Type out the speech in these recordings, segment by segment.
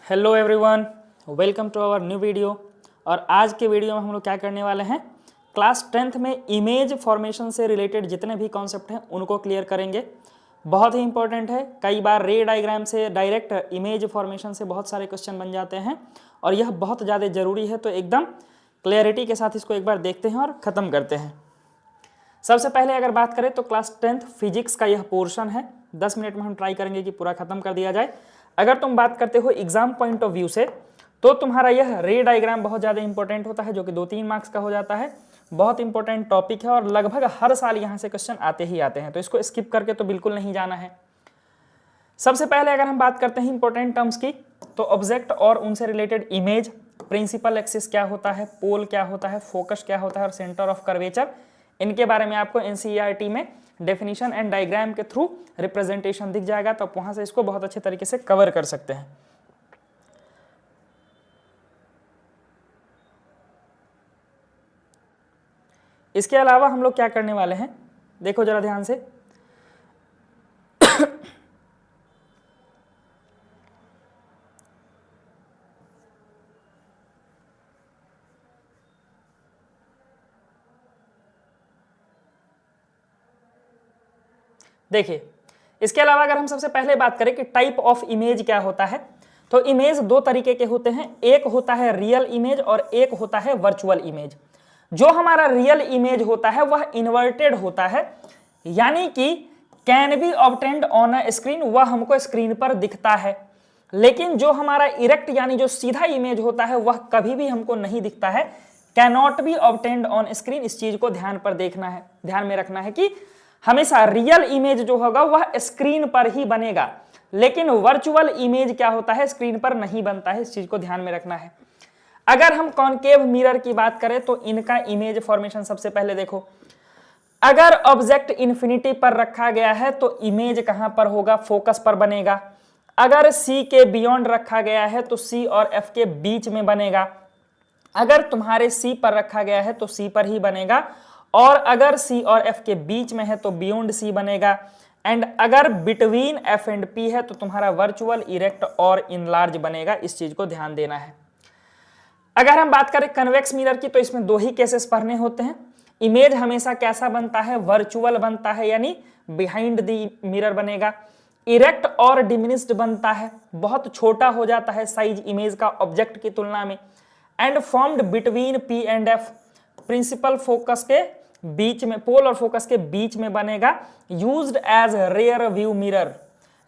Hello everyone, welcome to our new video. और आज के वीडियो में हम लोग क्या करने वाले हैं, क्लास 10th में इमेज फॉर्मेशन से रिलेटेड जितने भी कॉन्सेप्ट हैं उनको क्लियर करेंगे। बहुत ही इंपॉर्टेंट है। कई बार रे डायग्राम से डायरेक्ट इमेज फॉर्मेशन से बहुत सारे क्वेश्चन बन जाते हैं और यह बहुत ज़्यादा ज़रूरी है, तो एकदम क्लियरिटी के साथ इसको एक बार देखते हैं और ख़त्म करते हैं। सबसे पहले अगर बात करें तो क्लास 10th फिजिक्स का यह पोर्शन है। 10 मिनट में हम ट्राई करेंगे कि पूरा खत्म कर दिया जाए। अगर तुम बात करते हो एग्जाम पॉइंट ऑफ व्यू से, तो तुम्हारा यह रे डायग्राम बहुत ज़्यादा इंपॉर्टेंट होता है, जो कि 2-3 मार्क्स का हो जाता है। बहुत इंपॉर्टेंट टॉपिक है और लगभग हर साल यहाँ से क्वेश्चन आते ही आते हैं, तो इसको स्किप करके तो बिल्कुल नहीं जाना है। सबसे पहले अगर हम बात करते हैं इंपॉर्टेंट टर्म्स की, तो ऑब्जेक्ट और उनसे रिलेटेड इमेज, प्रिंसिपल एक्सिस क्या होता है, पोल क्या होता है, फोकस क्या होता है और सेंटर ऑफ कर्वेचर, इनके बारे में आपको एनसीईआरटी में डेफिनेशन एंड डायग्राम के थ्रू रिप्रेजेंटेशन दिख जाएगा, तो आप वहां से इसको बहुत अच्छे तरीके से कवर कर सकते हैं। इसके अलावा हम लोग क्या करने वाले हैं, देखो जरा ध्यान से। देखिए, इसके अलावा अगर हम सबसे पहले बात करें कि टाइप ऑफ इमेज क्या होता है, तो इमेज दो तरीके के होते हैं। एक होता है रियल इमेज और एक होता है वर्चुअल इमेज। जो हमारा रियल इमेज होता है वह इन्वर्टेड होता है, यानी कि can be obtained on a screen, वह हमको स्क्रीन पर दिखता है। लेकिन जो हमारा इरेक्ट यानी जो सीधा इमेज होता है वह कभी भी हमको नहीं दिखता है, cannot be obtained on screen. इस चीज को ध्यान पर देखना है, ध्यान में रखना है कि हमेशा रियल इमेज जो होगा वह स्क्रीन पर ही बनेगा, लेकिन वर्चुअल इमेज क्या होता है, स्क्रीन पर नहीं बनता है। इस चीज को ध्यान में रखना है। अगर हम कॉनकेव मिरर की बात करें तो इनका इमेज फॉर्मेशन सबसे पहले देखो। अगर ऑब्जेक्ट इन्फिनिटी पर रखा गया है तो इमेज कहां पर होगा, फोकस पर बनेगा। अगर सी के बियॉन्ड रखा गया है तो सी और एफ के बीच में बनेगा। अगर तुम्हारे सी पर रखा गया है तो सी पर ही बनेगा, और अगर सी और एफ के बीच में है तो बियॉन्ड सी बनेगा। एंड अगर बिटवीन एफ एंड पी है तो तुम्हारा वर्चुअल, इरेक्ट और इनलार्ज बनेगा। इस चीज को ध्यान देना है। अगर हम बात करें कन्वेक्स मिरर की, तो इसमें दो ही केसेस पढ़ने होते हैं। इमेज हमेशा कैसा बनता है, वर्चुअल बनता है, यानी बिहाइंड द मिरर बनेगा। इरेक्ट और डिमिनिश्ड बनता है, बहुत छोटा हो जाता है साइज इमेज का ऑब्जेक्ट की तुलना में। And formed between P and F, principal focus के बीच में, पोल और फोकस के बीच में बनेगा। Used as rear view mirror.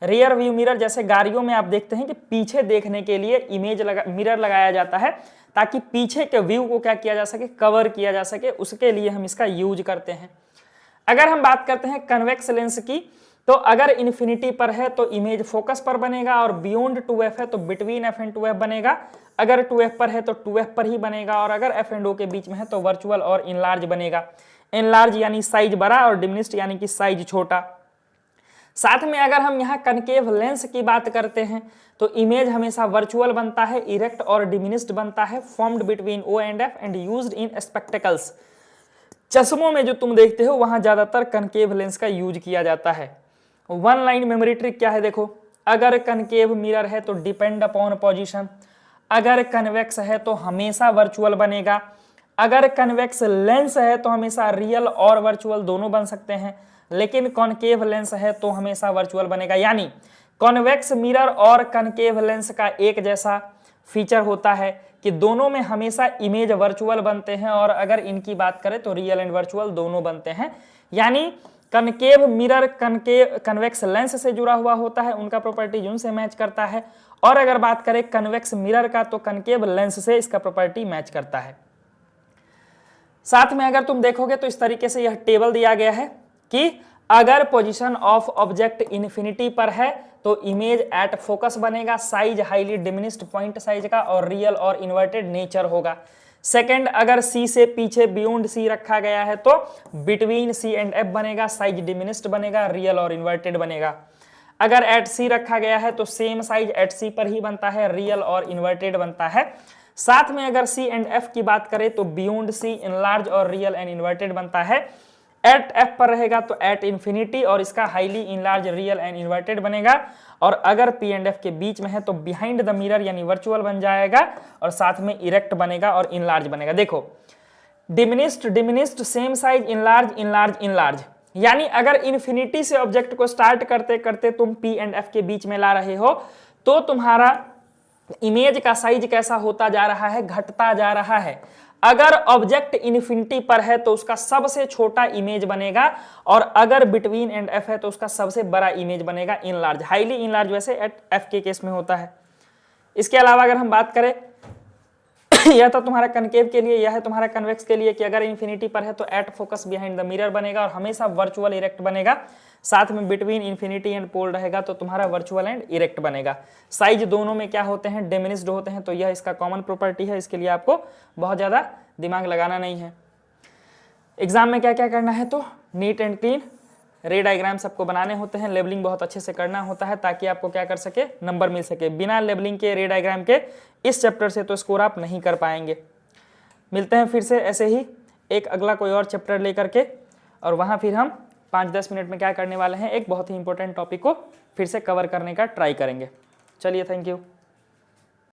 Rear view mirror जैसे गाड़ियों में आप देखते हैं कि पीछे देखने के लिए इमेज मिरर लगाया जाता है, ताकि पीछे के व्यू को क्या किया जा सके, कवर किया जा सके, उसके लिए हम इसका यूज करते हैं। अगर हम बात करते हैं कन्वेक्स लेंस की, तो अगर इन्फिनिटी पर है तो इमेज फोकस पर बनेगा, और बियॉन्ड 2f है तो बिटवीन f एंड 2f बनेगा। अगर 2f पर है तो 2f पर ही बनेगा, और अगर f एंड o के बीच में है तो वर्चुअल और इनलार्ज बनेगा। इनलार्ज यानी साइज बड़ा और डिमिनिश्ड यानी कि साइज छोटा। साथ में अगर हम यहाँ कनकेव लेंस की बात करते हैं तो इमेज हमेशा वर्चुअल बनता है, इरेक्ट और डिमिनिश्ड बनता है, formed between o and f and used in spectacles. चश्मों में जो तुम देखते हो वहां ज्यादातर कनकेव लेंस का यूज किया जाता है। वन लाइन मेमोरी ट्रिक क्या है, देखो। अगर कनकेव मिरर है तो डिपेंड अपॉन पोजीशन। अगर कन्वेक्स है तो हमेशा वर्चुअल बनेगा। अगर कन्वेक्स लेंस है तो हमेशा रियल और वर्चुअल दोनों बन सकते हैं, लेकिन कॉनकेव लेंस है तो हमेशा वर्चुअल बनेगा। यानी कॉन्वेक्स मिरर और कनकेव लेंस का एक जैसा फीचर होता है कि दोनों में हमेशा इमेज वर्चुअल बनते हैं, और अगर इनकी बात करें तो रियल एंड वर्चुअल दोनों बनते हैं। यानी कनकेव मिरर कन्वेक्स लेंस से जुड़ा हुआ होता है, उनका प्रॉपर्टी उनसे मैच करता है। और अगर बात करें कन्वेक्स मिरर का, तो कनकेव लेंस से इसका प्रॉपर्टी मैच करता है। साथ में अगर तुम देखोगे तो इस तरीके से यह टेबल दिया गया है कि अगर पोजीशन ऑफ ऑब्जेक्ट इन्फिनिटी पर है तो इमेज एट फोकस बनेगा, size highly diminished point size का, और रियल और इन्वर्टेड नेचर होगा। सेकंड, अगर सी से पीछे बियॉन्ड सी रखा गया है तो बिटवीन सी एंड एफ बनेगा, साइज डिमिनिश्ड बनेगा, रियल और इन्वर्टेड बनेगा। अगर एट सी रखा गया है तो सेम साइज एट सी पर ही बनता है, रियल और इन्वर्टेड बनता है। साथ में अगर सी एंड एफ की बात करें तो बियॉन्ड सी इनलार्ज और रियल एंड इन्वर्टेड बनता है। एट एफ पर रहेगा तो एट इंफिनिटी और इसका highly enlarge real and inverted बनेगा। और अगर पी एंड एफ के बीच में है तो बिहाइंड द मिरर यानी वर्चुअल बन जाएगा और साथ में इरेक्ट बनेगा और इनलार्ज बनेगा। देखो diminished diminished, same size, enlarge enlarge enlarge, यानी अगर इन्फिनिटी से ऑब्जेक्ट को स्टार्ट करते करते तुम पी एंड एफ के बीच में ला रहे हो तो तुम्हारा इमेज का साइज कैसा होता जा रहा है, घटता जा रहा है। अगर ऑब्जेक्ट इन्फिनिटी पर है तो उसका सबसे छोटा इमेज बनेगा और अगर बिटवीन एंड एफ है तो उसका सबसे बड़ा इमेज बनेगा इनलार्ज, हाईली इनलार्ज वैसे एट एफ के केस में होता है। इसके अलावा अगर हम बात करें यह तो तुम्हारा कनकेव के लिए, यह है तुम्हारा कन्वेक्स के लिए कि अगर इन्फिनिटी पर है तो at focus behind the mirror बनेगा और हमेशा वर्चुअल इरेक्ट बनेगा, साथ में बिटवीन इन्फिनिटी एंड पोल रहेगा तो तुम्हारा वर्चुअल एंड इरेक्ट बनेगा। साइज दोनों में क्या होते हैं, डिमिनिश्ड होते हैं, तो यह इसका कॉमन प्रॉपर्टी है, इसके लिए आपको बहुत ज़्यादा दिमाग लगाना नहीं है। एग्जाम में क्या क्या करना है तो नीट एंड क्लीन रे डायग्राम सबको बनाने होते हैं, लेबलिंग बहुत अच्छे से करना होता है ताकि आपको क्या कर सके, नंबर मिल सके। बिना लेबलिंग के रे डायग्राम के इस चैप्टर से तो स्कोर आप नहीं कर पाएंगे। मिलते हैं फिर से ऐसे ही एक अगला कोई और चैप्टर लेकर के, और वहाँ फिर हम 5-10 मिनट में क्या करने वाले हैं, एक बहुत ही इंपॉर्टेंट टॉपिक को फिर से कवर करने का ट्राई करेंगे। चलिए, थैंक यू।